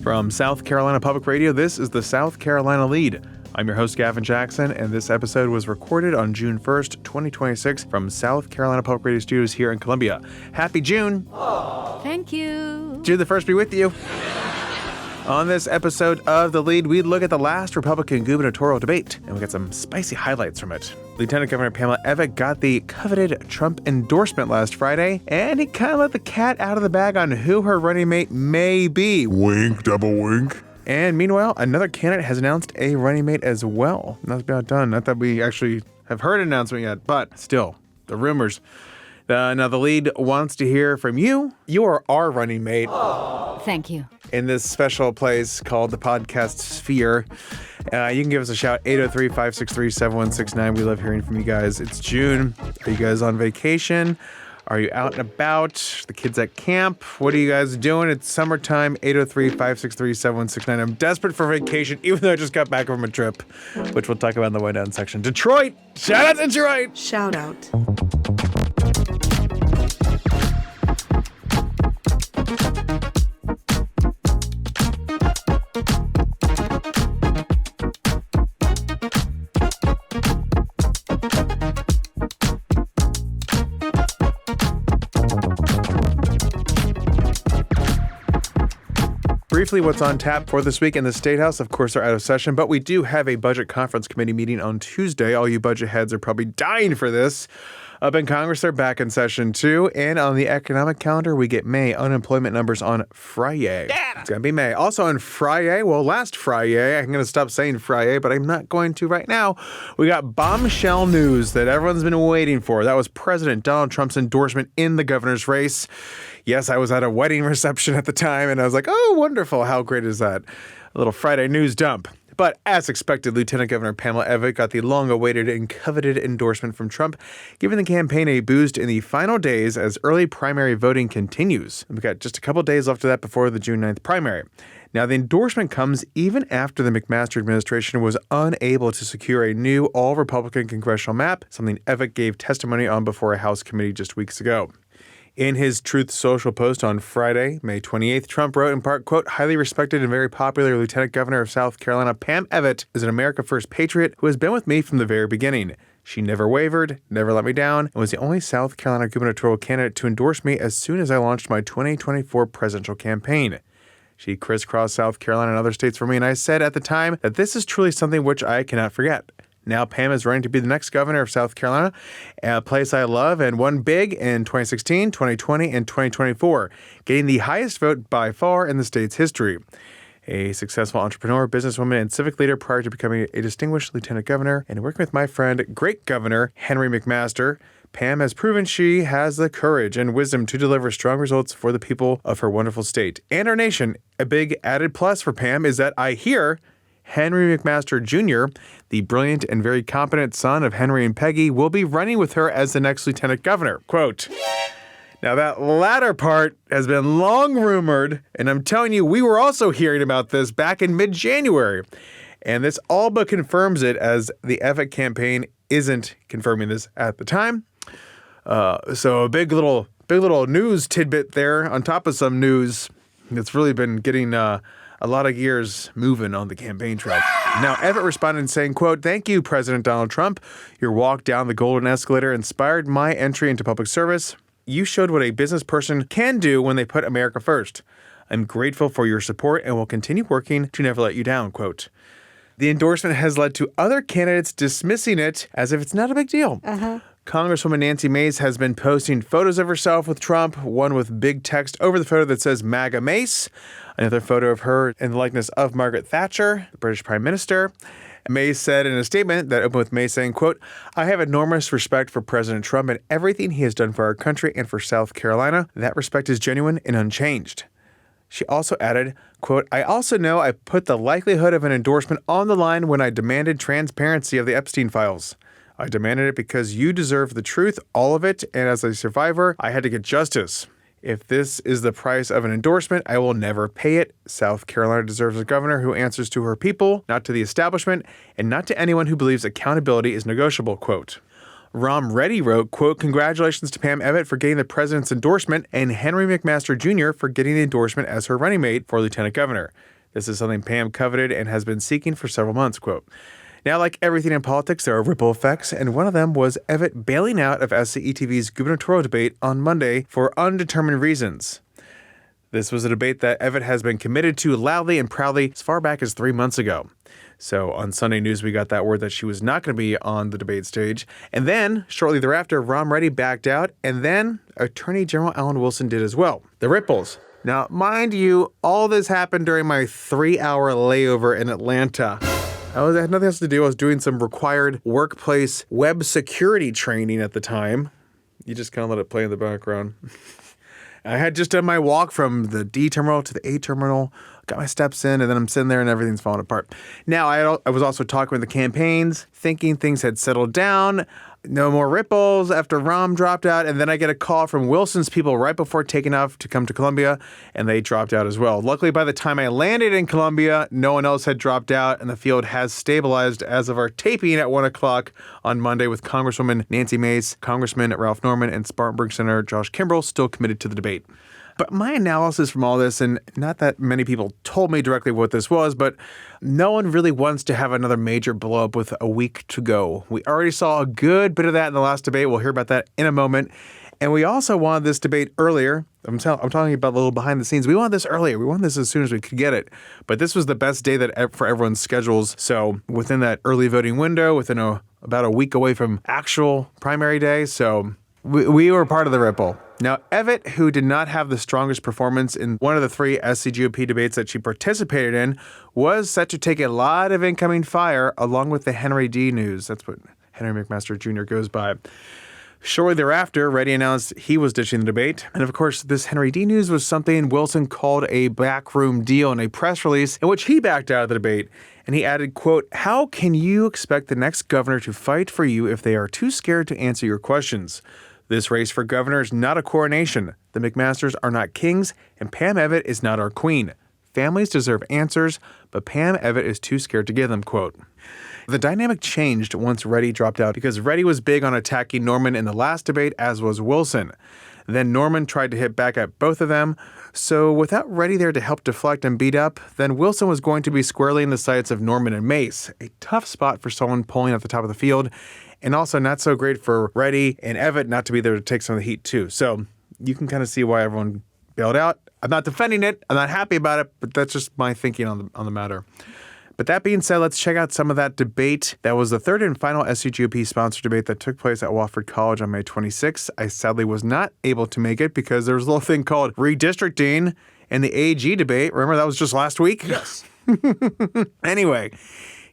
From South Carolina Public Radio, this is the South Carolina Lede. I'm your host, Gavin Jackson, and this episode was recorded on June 1st, 2026 from South Carolina Public Radio Studios here in Columbia. Happy June! Thank you. June the 1st be with you. On this episode of The Lede, we look at the last Republican gubernatorial debate, and we got some spicy highlights from it. Lieutenant Governor Pamela Evette got the coveted Trump endorsement last Friday, and he kind of let the cat out of the bag on who her running mate may be. Wink, double wink. And meanwhile, another candidate has announced a running mate as well. That's about done. Not that we actually have heard an announcement yet, but still, the rumors. Now, the Lede wants to hear from you. You are our running mate. Thank you. In this special place called the Podcast Sphere. You can give us a shout, 803-563-7169. We love hearing from you guys. It's June. Are you guys on vacation? Are you out and about? The kids at camp? What are you guys doing? It's summertime, 803-563-7169. I'm desperate for vacation, even though I just got back from a trip, which we'll talk about in the Way Down section. Detroit! Shout out to Detroit! Shout out. Briefly, what's on tap for this week in the State House? Of course, they're out of session, but we do have a Budget Conference Committee meeting on Tuesday. All you budget heads are probably dying for this. Up in Congress, they're back in session too. And on the economic calendar, we get May unemployment numbers on Friday. Yeah. It's going to be May. Also on Friday, last Friday, I'm going to stop saying Friday, but I'm not going to right now. We got bombshell news that everyone's been waiting for. That was President Donald Trump's endorsement in the governor's race. Yes, I was at a wedding reception at the time, and I was like, oh, wonderful. How great is that? A little Friday news dump. But as expected, Lieutenant Governor Pamela Evette got the long-awaited and coveted endorsement from Trump, giving the campaign a boost in the final days as early primary voting continues. We've got just a couple days left of that before the June 9th primary. Now, the endorsement comes even after the McMaster administration was unable to secure a new all-Republican congressional map, something Evette gave testimony on before a House committee just weeks ago. In his Truth Social post on Friday, May 28th, Trump wrote in part, quote, highly respected and very popular Lieutenant Governor of South Carolina, Pam Evette, is an America First patriot who has been with me from the very beginning. She never wavered, never let me down, and was the only South Carolina gubernatorial candidate to endorse me as soon as I launched my 2024 presidential campaign. She crisscrossed South Carolina and other states for me, and I said at the time that this is truly something which I cannot forget. Now Pam is running to be the next governor of South Carolina, a place I love and won big in 2016, 2020, and 2024, getting the highest vote by far in the state's history. A successful entrepreneur, businesswoman, and civic leader prior to becoming a distinguished lieutenant governor and working with my friend, great Governor Henry McMaster, Pam has proven she has the courage and wisdom to deliver strong results for the people of her wonderful state and our nation. A big added plus for Pam is that I hear Henry McMaster Jr., the brilliant and very competent son of Henry and Peggy, will be running with her as the next lieutenant governor. Quote, now that latter part has been long rumored, and I'm telling you, we were also hearing about this back in mid-January. And this all but confirms it, as the Evette campaign isn't confirming this at the time. So a big little news tidbit there on top of some news that's really been getting a lot of gears moving on the campaign trail. Now, Evette responded saying, quote, thank you, President Donald Trump. Your walk down the golden escalator inspired my entry into public service. You showed what a business person can do when they put America first. I'm grateful for your support and will continue working to never let you down, quote. The endorsement has led to other candidates dismissing it as if it's not a big deal. Congresswoman Nancy Mace has been posting photos of herself with Trump, one with big text over the photo that says MAGA Mace, another photo of her in the likeness of Margaret Thatcher, the British Prime Minister. Mace said in a statement that opened with Mace saying, quote, I have enormous respect for President Trump and everything he has done for our country and for South Carolina. That respect is genuine and unchanged. She also added, quote, I also know I put the likelihood of an endorsement on the line when I demanded transparency of the Epstein files. I demanded it because you deserve the truth, all of it, and as a survivor, I had to get justice. If this is the price of an endorsement, I will never pay it. South Carolina deserves a governor who answers to her people, not to the establishment, and not to anyone who believes accountability is negotiable, quote. Rom Reddy wrote, quote, congratulations to Pam Evette for getting the president's endorsement and Henry McMaster Jr. for getting the endorsement as her running mate for lieutenant governor. This is something Pam coveted and has been seeking for several months, quote. Now, like everything in politics, there are ripple effects, and one of them was Evette bailing out of SCETV's gubernatorial debate on Monday for undetermined reasons. This was a debate that Evette has been committed to loudly and proudly as far back as 3 months ago. So on Sunday News, we got that word that she was not going to be on the debate stage. And then, shortly thereafter, Ron Reddy backed out, and then Attorney General Alan Wilson did as well. The ripples. Now, mind you, all this happened during my 3-hour layover in Atlanta. I had nothing else to do. I was doing some required workplace web security training at the time. You just kind of let it play in the background. I had just done my walk from the D terminal to the A terminal, got my steps in, and then I'm sitting there and everything's falling apart. Now, I was also talking with the campaigns, thinking things had settled down. No more ripples after Rahm dropped out, and then I get a call from Wilson's people right before taking off to come to Columbia, and they dropped out as well. Luckily, by the time I landed in Columbia, no one else had dropped out, and the field has stabilized as of our taping at 1 o'clock on Monday with Congresswoman Nancy Mace, Congressman Ralph Norman, and Spartanburg Senator Josh Kimbrell still committed to the debate. But my analysis from all this, and not that many people told me directly what this was, but no one really wants to have another major blow-up with a week to go. We already saw a good bit of that in the last debate. We'll hear about that in a moment. And we also wanted this debate earlier. I'm talking about a little behind the scenes. We wanted this earlier. We wanted this as soon as we could get it. But this was the best day for everyone's schedules. So within that early voting window, within about a week away from actual primary day. So we were part of the ripple. Now, Evette, who did not have the strongest performance in one of the 3 SCGOP debates that she participated in, was set to take a lot of incoming fire along with the Henry D news. That's what Henry McMaster Jr. goes by. Shortly thereafter, Reddy announced he was ditching the debate. And of course, this Henry D news was something Wilson called a backroom deal in a press release in which he backed out of the debate. And he added, quote, "How can you expect the next governor to fight for you if they are too scared to answer your questions? This race for governor is not a coronation. The McMasters are not kings, and Pam Evette is not our queen. Families deserve answers, but Pam Evette is too scared to give them," quote. The dynamic changed once Reddy dropped out because Reddy was big on attacking Norman in the last debate, as was Wilson. Then Norman tried to hit back at both of them. So without Reddy there to help deflect and beat up, then Wilson was going to be squarely in the sights of Norman and Mace, a tough spot for someone polling at the top of the field, and also not so great for Reddy and Evette not to be there to take some of the heat too. So you can kind of see why everyone bailed out. I'm not defending it. I'm not happy about it, but that's just my thinking on the matter. But that being said, let's check out some of that debate. That was the third and final SCGOP-sponsored debate that took place at Wofford College on May 26th. I sadly was not able to make it because there was a little thing called redistricting in the AG debate. Remember, that was just last week? Yes. Anyway,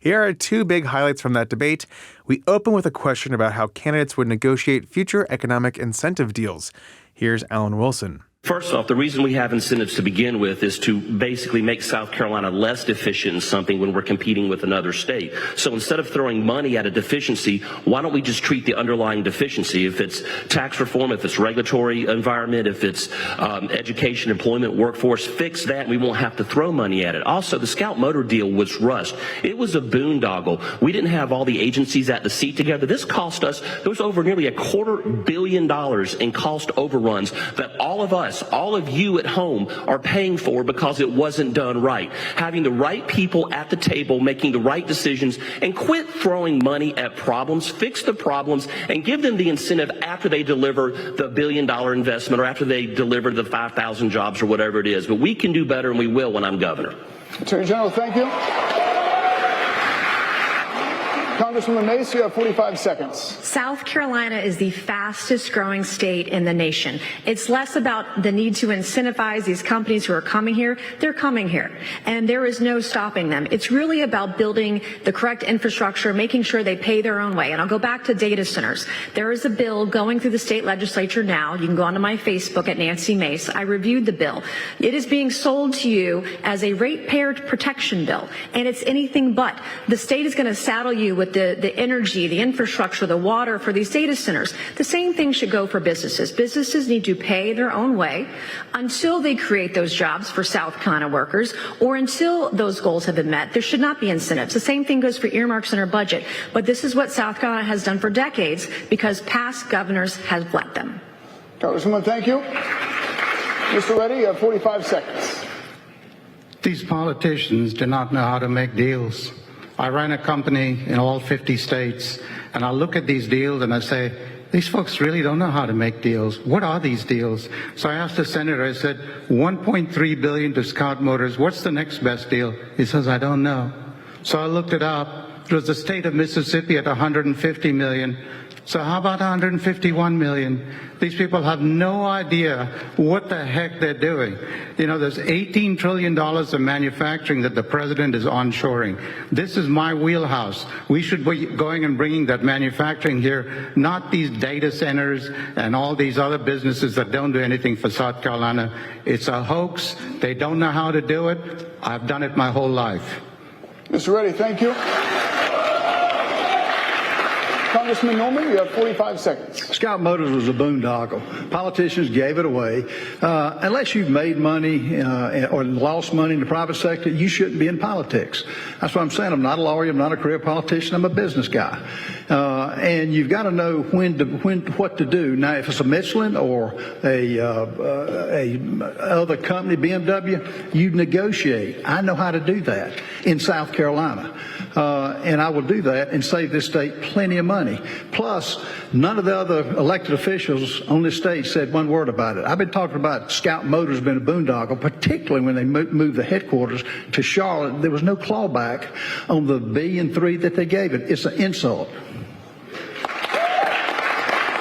here are 2 big highlights from that debate. We open with a question about how candidates would negotiate future economic incentive deals. Here's Alan Wilson. First off, the reason we have incentives to begin with is to basically make South Carolina less deficient in something when we're competing with another state. So instead of throwing money at a deficiency, why don't we just treat the underlying deficiency? If it's tax reform, if it's regulatory environment, if it's education, employment, workforce, fix that and we won't have to throw money at it. Also, the Scout Motor deal was rushed. It was a boondoggle. We didn't have all the agencies at the seat together. This cost us, there was over nearly $250 million in cost overruns that all of us, all of you at home are paying for because it wasn't done right. Having the right people at the table, making the right decisions, and quit throwing money at problems, fix the problems, and give them the incentive after they deliver the $1 billion investment or after they deliver the 5,000 jobs or whatever it is. But we can do better, and we will when I'm governor. Attorney General, thank you. Congresswoman Mace, you have 45 seconds. South Carolina is the fastest growing state in the nation. It's less about the need to incentivize these companies who are coming here. They're coming here, and there is no stopping them. It's really about building the correct infrastructure, making sure they pay their own way. And I'll go back to data centers. There is a bill going through the state legislature now. You can go onto my Facebook at Nancy Mace. I reviewed the bill. It is being sold to you as a ratepayer protection bill, and it's anything but. The state is going to saddle you with the energy, the infrastructure, the water for these data centers. The same thing should go for businesses. Businesses need to pay their own way until they create those jobs for South Carolina workers or until those goals have been met. There should not be incentives. The same thing goes for earmarks in our budget. But this is what South Carolina has done for decades because past governors have let them. Congresswoman, thank you. Mr. Reddy, you have 45 seconds. These politicians do not know how to make deals. I ran a company in all 50 states, and I look at these deals and I say, these folks really don't know how to make deals. What are these deals? So I asked the senator, I said, $1.3 billion to Scout Motors. What's the next best deal? He says, I don't know. So I looked it up. It was the state of Mississippi at $150 million. So how about $151 million? These people have no idea what the heck they're doing. You know, there's $18 trillion of manufacturing that the president is onshoring. This is my wheelhouse. We should be going and bringing that manufacturing here, not these data centers and all these other businesses that don't do anything for South Carolina. It's a hoax. They don't know how to do it. I've done it my whole life. Mr. Reddy, thank you. Congressman Norman, you have 45 seconds. Scout Motors was a boondoggle. Politicians gave it away. Unless you've made money or lost money in the private sector, you shouldn't be in politics. That's what I'm saying. I'm not a lawyer. I'm not a career politician. I'm a business guy. And you've got to know what to do. Now, if it's a Michelin or a other company, BMW, you negotiate. I know how to do that in South Carolina. And I will do that and save this state plenty of money. Plus, none of the other elected officials on this state said one word about it. I've been talking about Scout Motors being a boondoggle, particularly when they moved the headquarters to Charlotte. There was no clawback on the $1.3 billion that they gave it. It's an insult.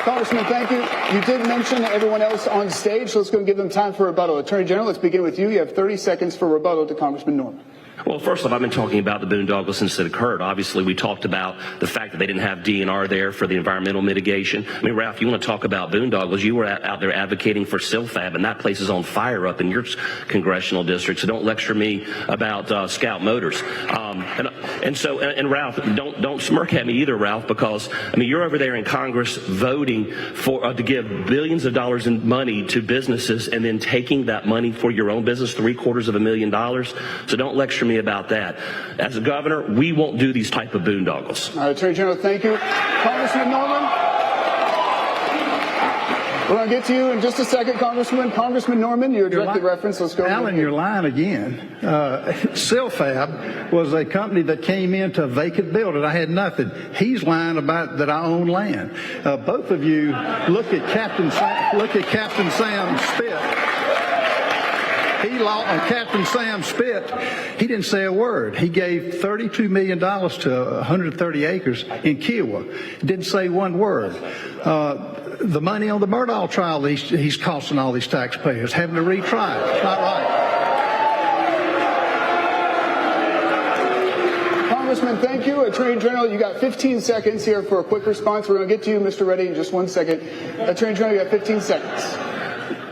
Congressman, thank you. You did mention everyone else on stage, so let's go and give them time for rebuttal. Attorney General, let's begin with you. You have 30 seconds for rebuttal to Congressman Norman. Well, first off, I've been talking about the boondoggle since it occurred. Obviously, we talked about the fact that they didn't have DNR there for the environmental mitigation. I mean, Ralph, you want to talk about boondoggles? You were out there advocating for SILFAB, and that place is on fire up in your congressional district. So don't lecture me about Scout Motors. And Ralph, don't smirk at me either, Ralph, because I mean you're over there in Congress voting for to give billions of dollars in money to businesses, and then taking that money for your own business, $750,000. So don't lecture me about that. As a governor, we won't do these type of boondoggles. All right, Attorney General, thank you. Congressman Norman, we're going to get to you in just a second, Congressman. Congressman Norman, your directed reference. Let's go. Alan, you're lying again. SILFAB was a company that came into a vacant building. I had nothing. He's lying about that I own land. Both of you look at Captain Sam Spit. On Captain Sam Spit, he didn't say a word. He gave $32 million to 130 acres in Kiowa. Didn't say one word. The money on the Murdaugh trial, he's costing all these taxpayers, having to retry it. It's not right. Congressman, thank you. Attorney General, you got 15 seconds here for a quick response. We're going to get to you, Mr. Reddy, in just 1 second. Attorney General, you got 15 seconds.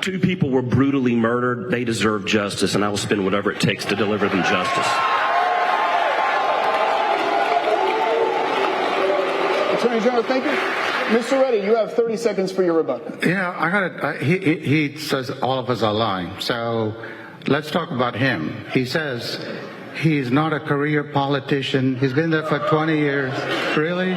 2 people were brutally murdered. They deserve justice, and I will spend whatever it takes to deliver them justice. Attorney General, thank you. Mr. Reddy, you have 30 seconds for your rebuttal. Yeah, he says all of us are lying. So let's talk about him. He says he's not a career politician. He's been there for 20 years. Really?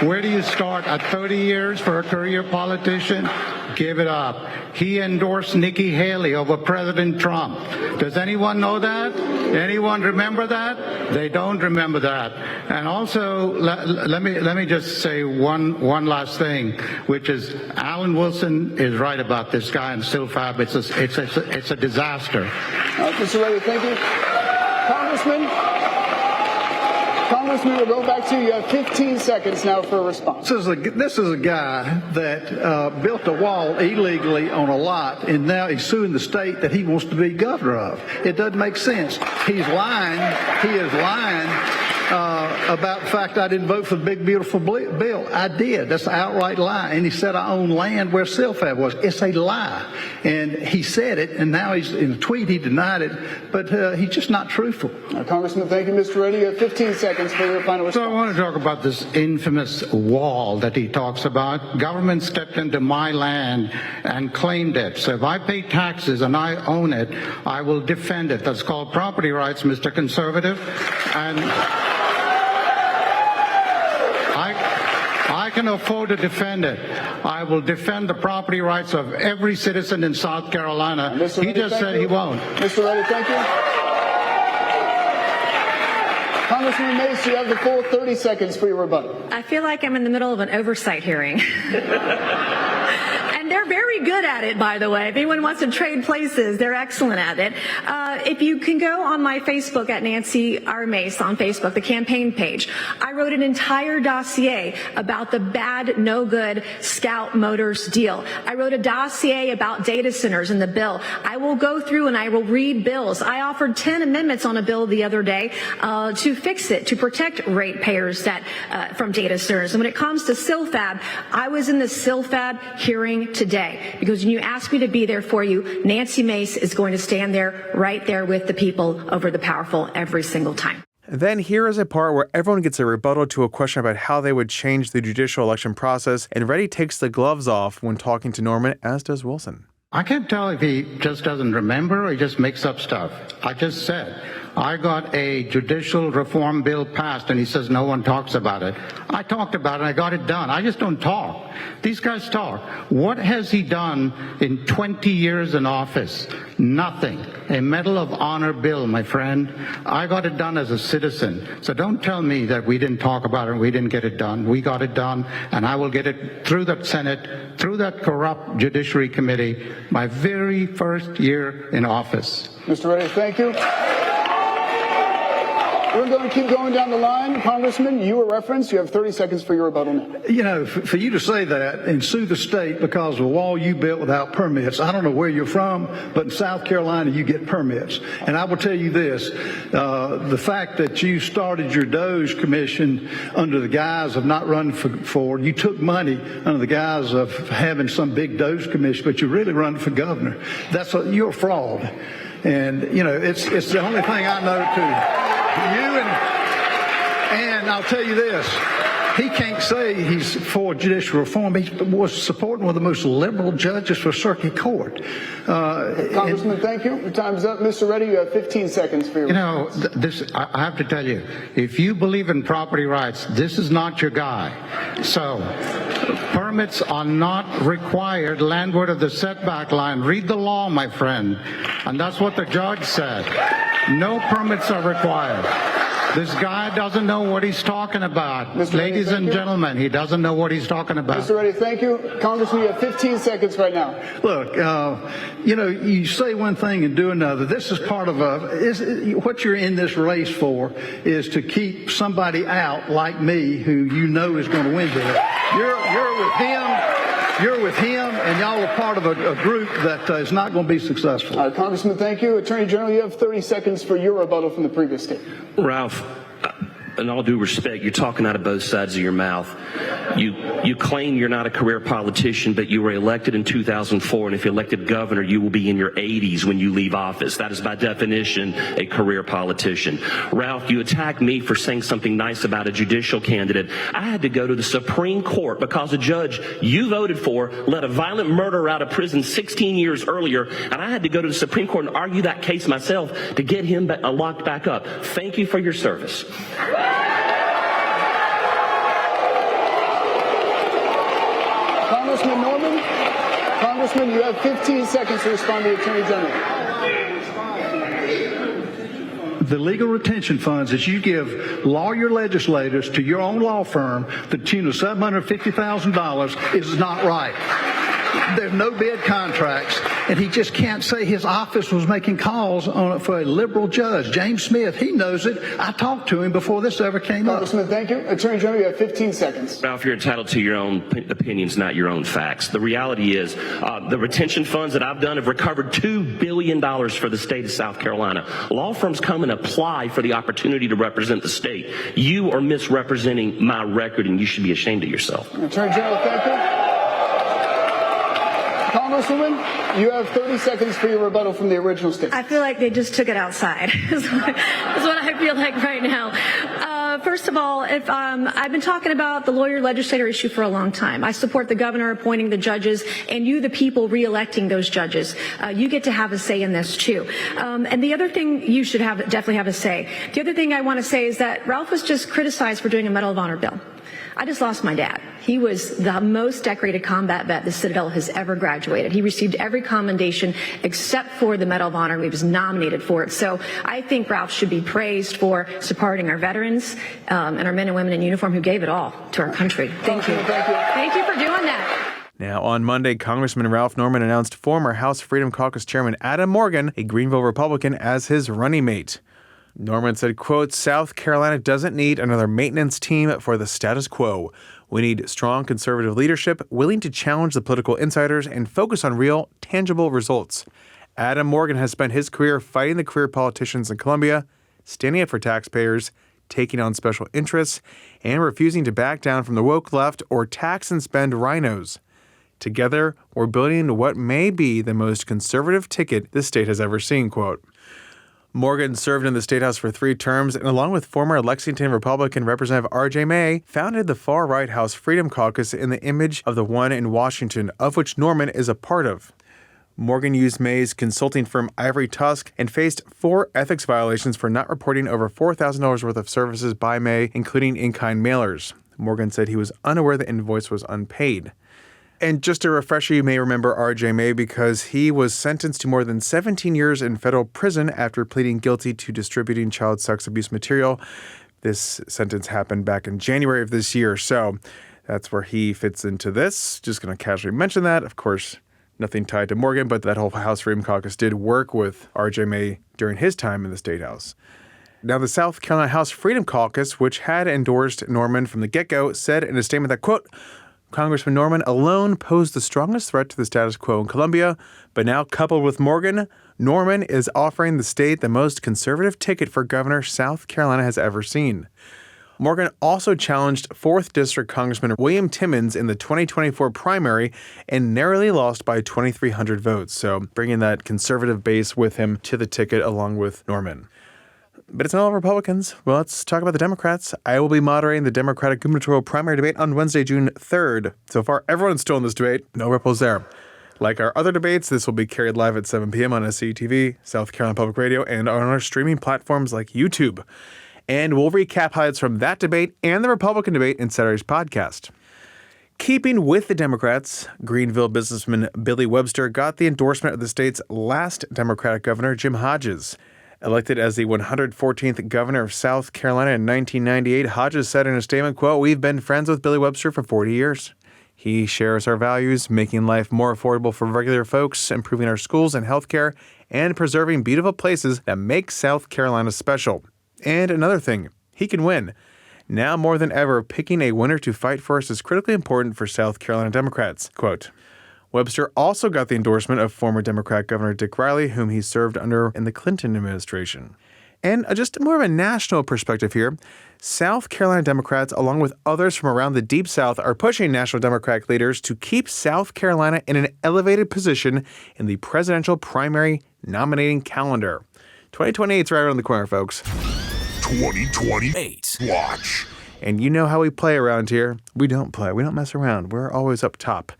Where do you start at 30 years for a career politician? Give it up. He endorsed Nikki Haley over President Trump. Does anyone know that? Anyone remember that? They don't remember that. And also, let me just say one last thing, which is Alan Wilson is right about this guy in SILFAB. It's a disaster. Mr. Reddy, thank you. Congressman, we'll go back to you. You have 15 seconds now for a response. This is a guy that built a wall illegally on a lot, and now he's suing the state that he wants to be governor of. It doesn't make sense. He's lying. He is lying about the fact I didn't vote for the big, beautiful bill. I did. That's an outright lie. And he said I own land where SILFAB was. It's a lie. And he said it, and now he's in a tweet he denied it, but he's just not truthful. Congressman, thank you, Mr. Reddy. You have 15 seconds for your final response. So I want to talk about this infamous wall that he talks about. Government stepped into my land and claimed it. So if I pay taxes and I own it, I will defend it. That's called property rights, Mr. Conservative. And I can afford to defend it. I will defend the property rights of every citizen in South Carolina. He just said he won't. Mr. Reddy, thank you. Congressman Mace, you have the full 30 seconds for your rebuttal. I feel like I'm in the middle of an oversight hearing. And they're very good at it, by the way. If anyone wants to trade places, they're excellent at it. If you can go on my Facebook at Nancy R. Mace on Facebook, the campaign page, I wrote an entire dossier about the bad, no good Scout Motors deal. I wrote a dossier about data centers in the bill. I will go through and I will read bills. I offered 10 amendments on a bill the other day to fix it, to protect ratepayers from data centers. And when it comes to SILFAB, I was in the SILFAB hearing today, because when you ask me to be there for you, Nancy Mace is going to stand there, right there with the people over the powerful every single time. Then here is a part where everyone gets a rebuttal to a question about how they would change the judicial election process, and Reddy takes the gloves off when talking to Norman, as does Wilson. I can't tell if he just doesn't remember or he just makes up stuff. I just said, I got a judicial reform bill passed, and he says no one talks about it. I talked about it, and I got it done. I just don't talk. These guys talk. What has he done in 20 years in office? Nothing. A Medal of Honor bill, my friend. I got it done as a citizen. So don't tell me that we didn't talk about it and we didn't get it done. We got it done, and I will get it through the Senate, through that corrupt Judiciary Committee, my very first year in office. Mr. Reddy, thank you. We're going to keep going down the line. Congressman, you were referenced. You have 30 seconds for your rebuttal now. You know, for you to say that and sue the state because of a wall you built without permits, I don't know where you're from, but in South Carolina you get permits. And I will tell you this, the fact that you started your DOJ commission under the guise of not running for you took money under the guise of having some big DOJ commission, but you're really running for governor. You're a fraud. And, you know, it's the only thing I know too. And I'll tell you this, he can't say he's for judicial reform. He was supporting one of the most liberal judges for circuit court. Congressman, thank you. Your time's up. Mr. Reddy, you have 15 seconds for your response. I have to tell you, if you believe in property rights, this is not your guy. So, permits are not required landward of the setback line. Read the law, my friend. And that's what the judge said. No permits are required. This guy doesn't know what he's talking about. Ladies and gentlemen, he doesn't know what he's talking about. Mr. Reddy, thank you. Congressman, you have 15 seconds right now. Look, you know, you say one thing and do another. This is part of what you're in this race for is to keep somebody out like me who you know is going to win this. You're with him. You're with him, and y'all are part of a group that is not going to be successful. All right, Congressman, thank you. Attorney General, you have 30 seconds for your rebuttal from the previous statement. Ralph, in all due respect, you're talking out of both sides of your mouth. You claim you're not a career politician, but you were elected in 2004, and if you're elected governor, you will be in your 80s when you leave office. That is by definition a career politician. Ralph, you attacked me for saying something nice about a judicial candidate. I had to go to the Supreme Court because a judge you voted for let a violent murderer out of prison 16 years earlier, and I had to go to the Supreme Court and argue that case myself to get him locked back up. Thank you for your service. Congressman Norman, Congressman, you have 15 seconds to respond to the Attorney General. The legal retention funds that you give lawyer legislators to your own law firm to the tune of $750,000 is not right. There's no bid contracts, and he just can't say his office was making calls for a liberal judge. James Smith, he knows it. I talked to him before this ever came up. Congressman, thank you. Attorney General, you have 15 seconds. Ralph, you're entitled to your own opinions, not your own facts. The reality is the retention funds that I've done have recovered $2 billion for the state of South Carolina. Law firms come and apply for the opportunity to represent the state. You are misrepresenting my record, and you should be ashamed of yourself. Attorney General, thank you. Congresswoman, you have 30 seconds for your rebuttal from the original statement. I feel like they just took it outside, is what I feel like right now. First of all, I've been talking about the lawyer-legislator issue for a long time. I support the governor appointing the judges, and you, the people, re-electing those judges. You get to have a say in this, too. And the other thing you should definitely have a say. The other thing I want to say is that Ralph was just criticized for doing a Medal of Honor bill. I just lost my dad. He was the most decorated combat vet the Citadel has ever graduated. He received every commendation except for the Medal of Honor. He was nominated for it. So I think Ralph should be praised for supporting our veterans and our men and women in uniform who gave it all to our country. Thank you. Thank you for doing that. Now, on Monday, Congressman Ralph Norman announced former House Freedom Caucus Chairman Adam Morgan, a Greenville Republican, as his running mate. Norman said, quote, South Carolina doesn't need another maintenance team for the status quo. We need strong conservative leadership, willing to challenge the political insiders and focus on real, tangible results. Adam Morgan has spent his career fighting the career politicians in Columbia, standing up for taxpayers, taking on special interests, and refusing to back down from the woke left or tax and spend rhinos. Together, we're building what may be the most conservative ticket the state has ever seen, quote. Morgan served in the State House for 3 terms and, along with former Lexington Republican Representative R.J. May, founded the far-right House Freedom Caucus in the image of the one in Washington, of which Norman is a part of. Morgan used May's consulting firm Ivory Tusk and faced 4 ethics violations for not reporting over $4,000 worth of services by May, including in-kind mailers. Morgan said he was unaware the invoice was unpaid. And just a refresher, you may remember R.J. May because he was sentenced to more than 17 years in federal prison after pleading guilty to distributing child sex abuse material. This sentence happened back in January of this year, so that's where he fits into this. Just going to casually mention that. Of course, nothing tied to Morgan, but that whole House Freedom Caucus did work with R.J. May during his time in the State House. Now, the South Carolina House Freedom Caucus, which had endorsed Norman from the get-go, said in a statement that, quote, Congressman Norman alone posed the strongest threat to the status quo in Columbia, but now coupled with Morgan, Norman is offering the state the most conservative ticket for governor South Carolina has ever seen. Morgan also challenged 4th District Congressman William Timmons in the 2024 primary and narrowly lost by 2,300 votes, so bringing that conservative base with him to the ticket along with Norman. But it's not all Republicans. Well, let's talk about the Democrats. I will be moderating the Democratic gubernatorial primary debate on Wednesday, June 3rd. So far, everyone's still in this debate. No ripples there. Like our other debates, this will be carried live at 7 p.m. on SCETV, South Carolina Public Radio, and on our streaming platforms like YouTube. And we'll recap highlights from that debate and the Republican debate in Saturday's podcast. Keeping with the Democrats, Greenville businessman Billy Webster got the endorsement of the state's last Democratic governor, Jim Hodges. Elected as the 114th governor of South Carolina in 1998, Hodges said in a statement, quote, we've been friends with Billy Webster for 40 years. He shares our values, making life more affordable for regular folks, improving our schools and healthcare, and preserving beautiful places that make South Carolina special. And another thing, he can win. Now more than ever, picking a winner to fight for us is critically important for South Carolina Democrats, quote. Webster also got the endorsement of former Democrat Governor Dick Riley, whom he served under in the Clinton administration. And just more of a national perspective here, South Carolina Democrats, along with others from around the Deep South, are pushing national Democratic leaders to keep South Carolina in an elevated position in the presidential primary nominating calendar. 2028 is right around the corner, folks. 2028. Watch. And you know how we play around here. We don't play. We don't mess around. We're always up top.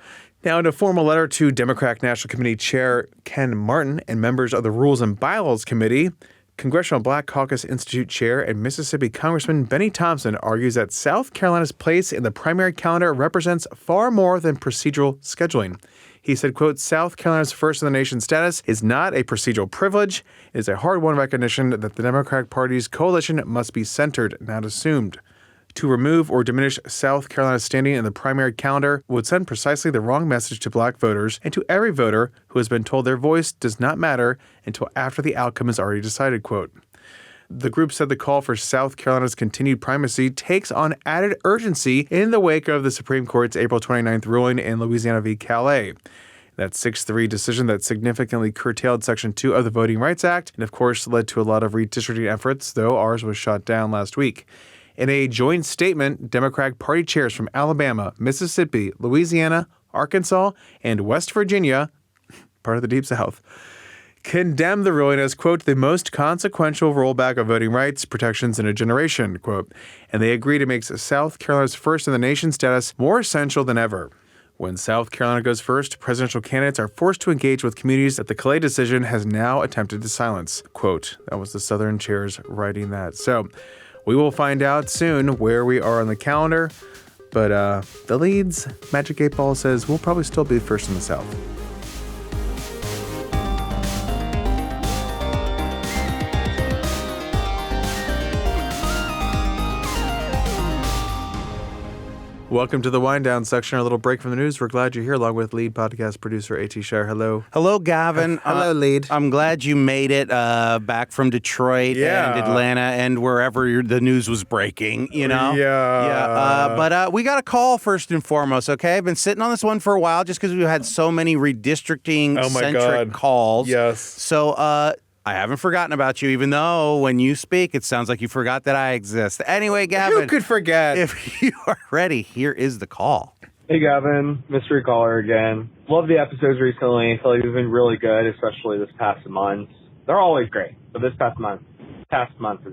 Now, in a formal letter to Democratic National Committee Chair Ken Martin and members of the Rules and Bylaws Committee, Congressional Black Caucus Institute Chair and Mississippi Congressman Benny Thompson argues that South Carolina's place in the primary calendar represents far more than procedural scheduling. He said, quote, South Carolina's first-in-the-nation status is not a procedural privilege. It is a hard-won recognition that the Democratic Party's coalition must be centered, not assumed. To remove or diminish South Carolina's standing in the primary calendar would send precisely the wrong message to black voters and to every voter who has been told their voice does not matter until after the outcome is already decided, quote. The group said the call for South Carolina's continued primacy takes on added urgency in the wake of the Supreme Court's April 29th ruling in Louisiana v. Calais. That 6-3 decision that significantly curtailed Section 2 of the Voting Rights Act and, of course, led to a lot of redistricting efforts, though ours was shot down last week. In a joint statement, Democratic Party chairs from Alabama, Mississippi, Louisiana, Arkansas, and West Virginia, part of the Deep South, condemned the ruling as, quote, the most consequential rollback of voting rights protections in a generation, quote, and they agree to make South Carolina's first-in-the-nation status more essential than ever. When South Carolina goes first, presidential candidates are forced to engage with communities that the Calais decision has now attempted to silence, quote. That was the Southern chairs writing that. So we will find out soon where we are on the calendar. But the Leeds Magic 8 Ball says we'll probably still be first in the South. Welcome to the wind down section, our little break from the news. We're glad you're here, along with lead podcast producer A.T. Shire. Hello. Hello, Gavin. Hello, lead. I'm glad you made it back from Detroit and Atlanta and wherever the news was breaking, you know? Yeah. But we got a call first and foremost, okay? I've been sitting on this one for a while just because we've had so many redistricting-centric calls. Yes. So, I haven't forgotten about you, even though when you speak, it sounds like you forgot that I exist. Anyway, Gavin. Who could forget? If you are ready, here is the call. Hey, Gavin. Mystery caller again. Love the episodes recently. I feel like they've been really good, especially this past month. They're always great, but this past month has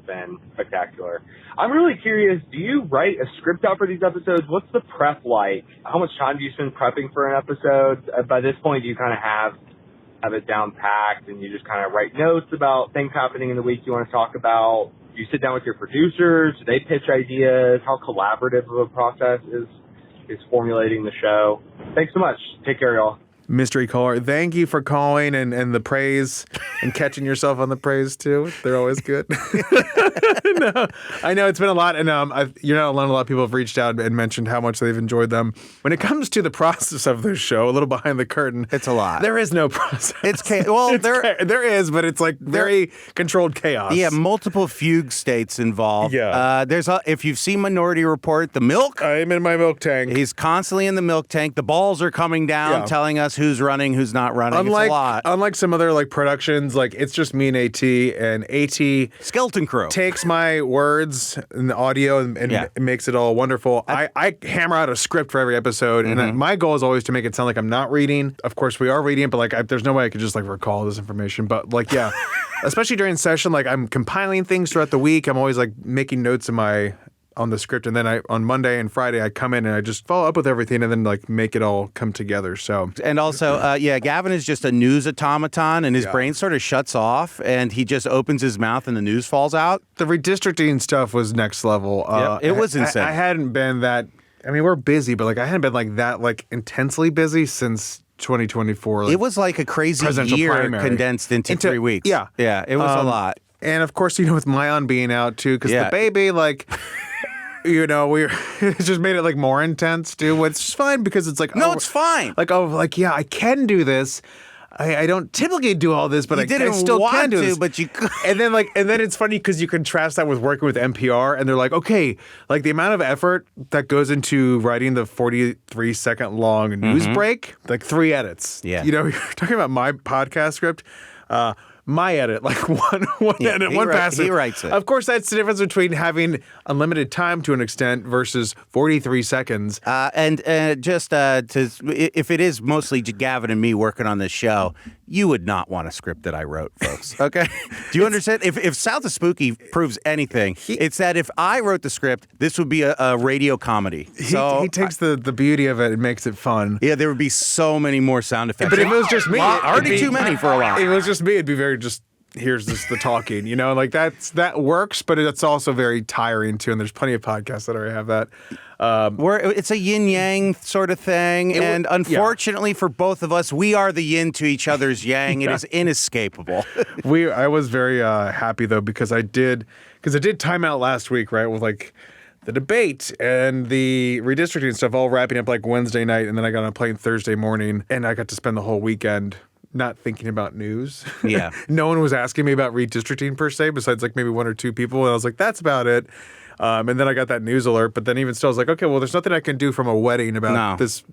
been spectacular. I'm really curious, do you write a script out for these episodes? What's the prep like? How much time do you spend prepping for an episode? By this point, do you kind of have it down packed and you just kind of write notes about things happening in the week you want to talk about? Do you sit down with your producers? Do they pitch ideas? How collaborative of a process is formulating the show? Thanks so much. Take care, y'all. Mystery caller, thank you for calling and the praise and catching yourself on the praise too. They're always good. No, I know it's been a lot, and you're not alone. A lot of people have reached out and mentioned how much they've enjoyed them. When it comes to the process of this show, a little behind the curtain, it's a lot. There is no process. There is, but it's like very controlled chaos. Yeah, multiple fugue states involved. Yeah. If you've seen Minority Report, the milk. I'm in my milk tank. He's constantly in the milk tank. The balls are coming down, telling us who's running, who's not running. It's a lot. Unlike some other productions, it's just me and AT skeleton crew takes my words in the audio and makes it all wonderful. I hammer out a script for every episode, and my goal is always to make it sound like I'm not reading. Of course, we are reading, but there's no way I could just recall this information. But especially during session, I'm compiling things throughout the week. I'm always making notes on the script, and then on Monday and Friday I come in and I just follow up with everything and then make it all come together. So, and also Gavin is just a news automaton, and his brain sort of shuts off and he just opens his mouth and the news falls out. The redistricting stuff was next level. It was insane. I hadn't been that. I mean, we're busy, but I hadn't been that intensely busy since 2024. It was like a crazy year primary. Condensed into 3 weeks. Yeah, it was a lot. And of course, with Mayan being out too, because the baby it just made it more intense too. It's just fine because it's it's fine. I can do this. I don't typically do all this, but I still can do this. But you could. And then it's funny because you contrast that with working with NPR, and they're okay, the amount of effort that goes into writing the 43-second long news break, 3 edits. Yeah, you're talking about my podcast script. My edit, one edit, one pass. He writes it. Of course, that's the difference between having unlimited time to an extent versus 43 seconds. If it is mostly Gavin and me working on this show, you would not want a script that I wrote, folks. Okay? Do you understand? If South of Spooky proves anything, it's that if I wrote the script, this would be a radio comedy. He takes the beauty of it and makes it fun. Yeah, there would be so many more sound effects. But if it was just me, already too many for a while. If it was just me, it'd be very here's the talking, that works, but it's also very tiring too. And there's plenty of podcasts that already have that. Where it's a yin yang sort of thing, and unfortunately for both of us, we are the yin to each other's yang. It is inescapable. I was very happy though because I did time out last week, right, with the debate and the redistricting stuff all wrapping up Wednesday night, and then I got on a plane Thursday morning, and I got to spend the whole weekend not thinking about news. Yeah. No one was asking me about redistricting per se, besides maybe 1 or 2 people. And I was that's about it. And then I got that news alert. But then even still, I was okay, well, there's nothing I can do from a wedding about this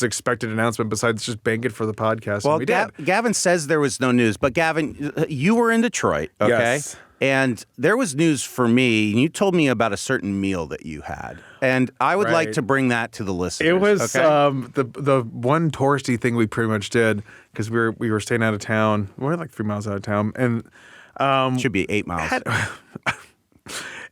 expected announcement besides just bank it for the podcast. Well, and we did. Gavin says there was no news. But Gavin, you were in Detroit, okay? Yes. And there was news for me. You told me about a certain meal that you had. And I would like to bring that to the listeners. It was okay? the one touristy thing we pretty much did because we were staying out of town. We're 3 miles out of town. And should be 8 miles.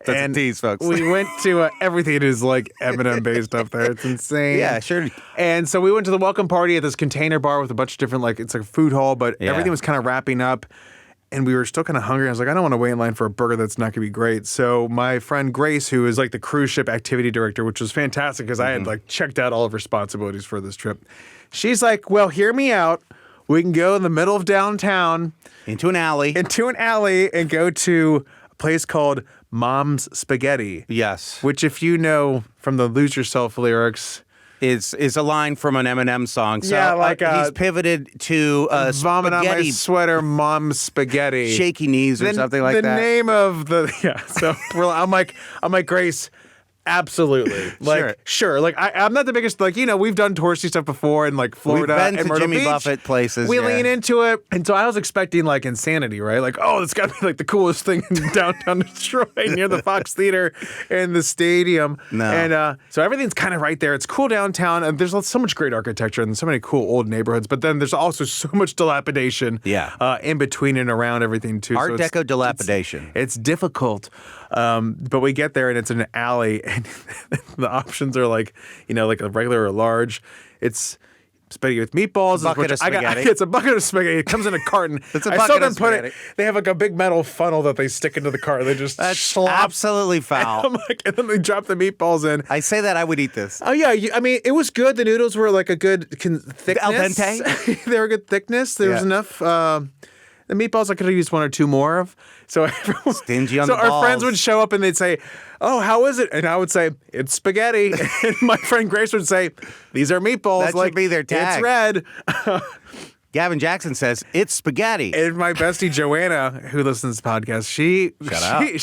That's a tease, folks. We went to everything is M&M based up there. It's insane. Yeah, sure. And so we went to the welcome party at this container bar with a bunch of different it's a food hall, but everything was kind of wrapping up. and we were still kind of hungry. I was like, I don't want to wait in line for a burger that's not going to be great. So my friend Grace, who is like the cruise ship activity director, which was fantastic because I had like checked out all of responsibilities for this trip. She's like, well, hear me out. We can go in the middle of downtown. Into an alley. And go to a place called Mom's Spaghetti. Yes. Which, if you know from the Lose Yourself lyrics, is a line from an Eminem song. So yeah, like he's pivoted to vomit on my spaghetti, sweater, Mom's Spaghetti. shaky knees or something like that. The name of the So I'm like Grace. Absolutely. Like, sure. Like, I'm not the biggest, like, we've done touristy stuff before in, like, Florida. We've been and to Myrtle Jimmy Beach. Buffett places. We lean into it. And so I was expecting, like, insanity, right? Like, oh, it's got to be, like, the coolest thing in downtown Detroit near the Fox Theater and the stadium. No. And so everything's kind of right there. It's cool downtown. And there's so much great architecture and so many cool old neighborhoods. But then there's also so much dilapidation in between and around everything, too. Art Deco dilapidation. It's difficult. But we get there and it's an alley and the options are like, like a regular or large. It's spaghetti with meatballs. Bucket of spaghetti. It's a bucket of spaghetti. It comes in a carton. It's a bucket of spaghetti. They have like a big metal funnel that they stick into the carton. They just slop. Absolutely foul. And then they drop the meatballs in. I say that I would eat this. Oh yeah, I mean it was good. The noodles were like a good thickness. Al dente. They were good thickness. There was enough. The meatballs I could have used one or two more of. So everyone, stingy on the balls. So our friends would show up and they'd say, "Oh, how is it?" And I would say, "It's spaghetti." And my friend Grace would say, "These are meatballs." That should be their tag. It's red. Gavin Jackson says it's spaghetti. And my bestie Joanna, who listens to the podcast,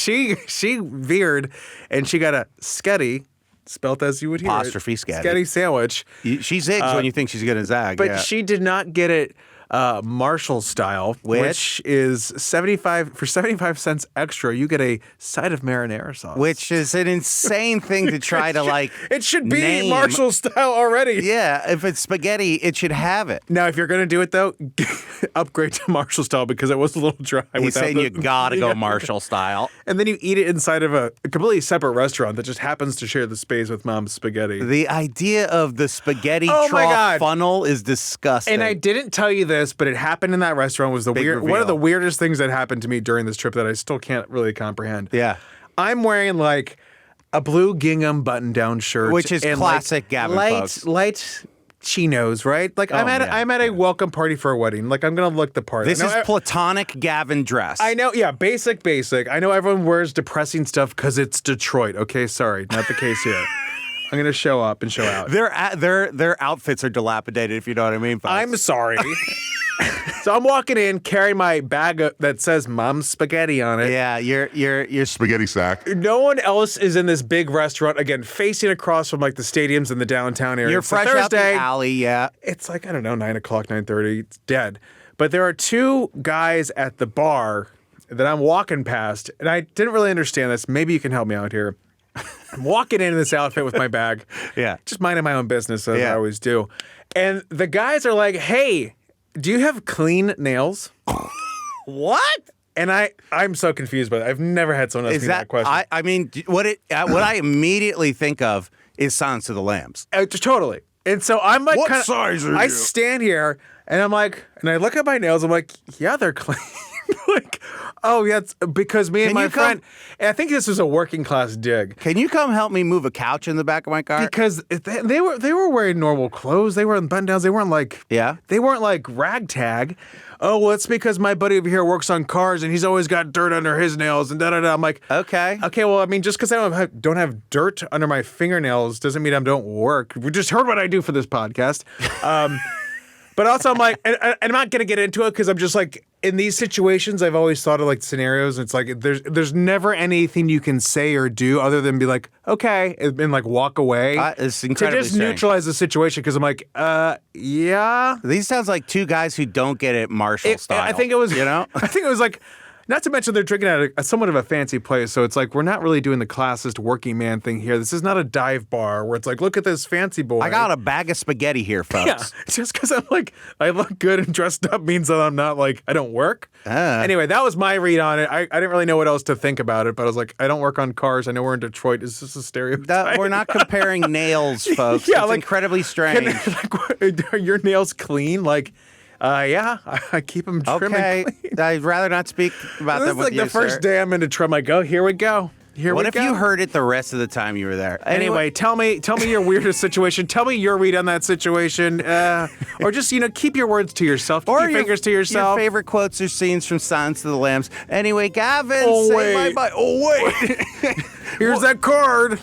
she veered and she got a sketty. Spelt as you would hear Apostrophe it. sketty. Sketty sandwich. She zigs when you think she's going to zag. But she did not get it Marshall style, which is 75 cents extra. You get a side of marinara sauce, which is an insane thing to try to like. It should be name. Marshall style already. Yeah, if it's spaghetti, it should have it. Now, if you're gonna do it though, upgrade to Marshall style because it was a little dry. He's saying you gotta go Marshall style, and then you eat it inside of a completely separate restaurant that just happens to share the space with Mom's Spaghetti. The idea of the spaghetti trough funnel is disgusting. And I didn't tell you this, but it happened in that restaurant. Was one of the weirdest things that happened to me during this trip that I still can't really comprehend. Yeah, I'm wearing like a blue gingham button-down shirt, which is and classic Gavin folks. Light chinos, right? Like I'm at a welcome party for a wedding. Like I'm gonna look the part. This is platonic Gavin dress. I know, yeah, basic. I know everyone wears depressing stuff because it's Detroit. Okay, sorry, not the case here. I'm gonna show up and show out. Their outfits are dilapidated, if you know what I mean. Folks. I'm sorry. So I'm walking in carrying my bag that says Mom's Spaghetti on it. Yeah, your spaghetti sack. No one else is in this big restaurant, again, facing across from like the stadiums in the downtown area. You're It's fresh out the alley, yeah. It's like, I don't know, 9 o'clock, 9:30. It's dead. But there are two guys at the bar that I'm walking past, and I didn't really understand this. Maybe you can help me out here. I'm walking into this outfit with my bag. Yeah. Just minding my own business, as I always do. And the guys are like, hey, do you have clean nails? What? And I'm so confused by that. I've never had someone ask me that question. I mean, what I immediately think of is Silence of the Lambs. Totally. And so I'm like, what size are you? I stand here and I'm like, and I look at my nails. I'm like, yeah, they're clean. Like, oh yeah, it's because me and my friend. And I think this was a working class dig. Can you come help me move a couch in the back of my car? Because they were wearing normal clothes. They were in button downs. They weren't like They weren't like ragtag. Oh well, it's because my buddy over here works on cars and he's always got dirt under his nails and da da da. I'm like, okay. Well, I mean, just because I don't have dirt under my fingernails doesn't mean I don't work. We just heard what I do for this podcast. But also, I'm like, and I'm not gonna get into it because I'm just like, in these situations, I've always thought of like scenarios. It's like there's never anything you can say or do other than be like, okay, and like walk away. It's incredibly to just neutralize the situation because I'm like, yeah. These sounds like two guys who don't get it Marshall style. I think it was, I think it was like. Not to mention they're drinking at a somewhat of a fancy place, so it's like we're not really doing the classist working man thing here. This is not a dive bar where it's like, look at this fancy boy. I got a bag of spaghetti here, folks. Yeah, just because I'm like, I look good and dressed up means that I'm not like, I don't work. Anyway, that was my read on it. I didn't really know what else to think about it, but I was like, I don't work on cars. I know we're in Detroit. Is this a stereotype? We're not comparing nails, folks. Yeah, it's like, incredibly strange. Are your nails clean? Like, Yeah, I keep them trim Okay, and clean. I'd rather not speak about This that is with like you, the first sir. day I'm into trim. I go, here we go. What if you heard it the rest of the time you were there? Anyway, tell me your weirdest situation. Tell me your read on that situation, or just keep your words to yourself. Keep your fingers to yourself. Your favorite quotes or scenes from Silence of the Lambs. Anyway, Gavin, Oh, say wait. bye-bye. Oh, wait. Here's that card.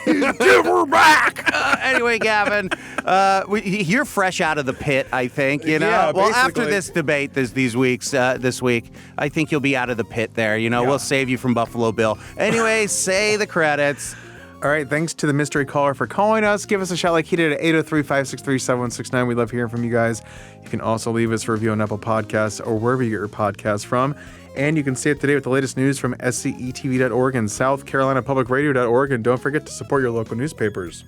Give her back. Anyway, Gavin, you're fresh out of the pit, I think. Yeah, well, after basically. this debate this week, I think you'll be out of the pit there. We'll save you from Buffalo Bill. Anyway, say the credits. All right, thanks to the mystery caller for calling us. Give us a shout like he did at 803-563-7169. We love hearing from you guys. You can also leave us a review on Apple Podcasts or wherever you get your podcasts from. And you can stay up to date with the latest news from SCETV.org and SouthCarolinaPublicRadio.org. And don't forget to support your local newspapers.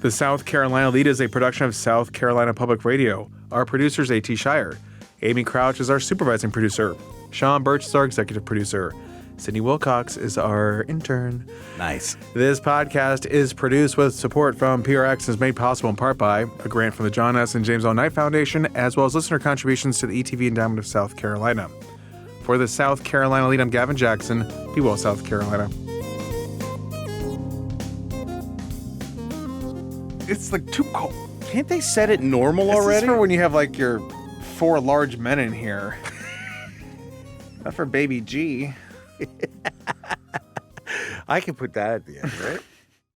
The South Carolina Lede is a production of South Carolina Public Radio. Our producer is A.T. Shire. Amy Crouch is our supervising producer. Sean Birch is our executive producer. Sydney Wilcox is our intern. Nice. This podcast is produced with support from PRX and is made possible in part by a grant from the John S. and James L. Knight Foundation, as well as listener contributions to the ETV Endowment of South Carolina. For the South Carolina Lead, I'm Gavin Jackson. Be well, South Carolina. It's like too cold. Can't they set it normal This already? is for when you have like your 4 large men in here. Not for baby G. I can put that at the end, right?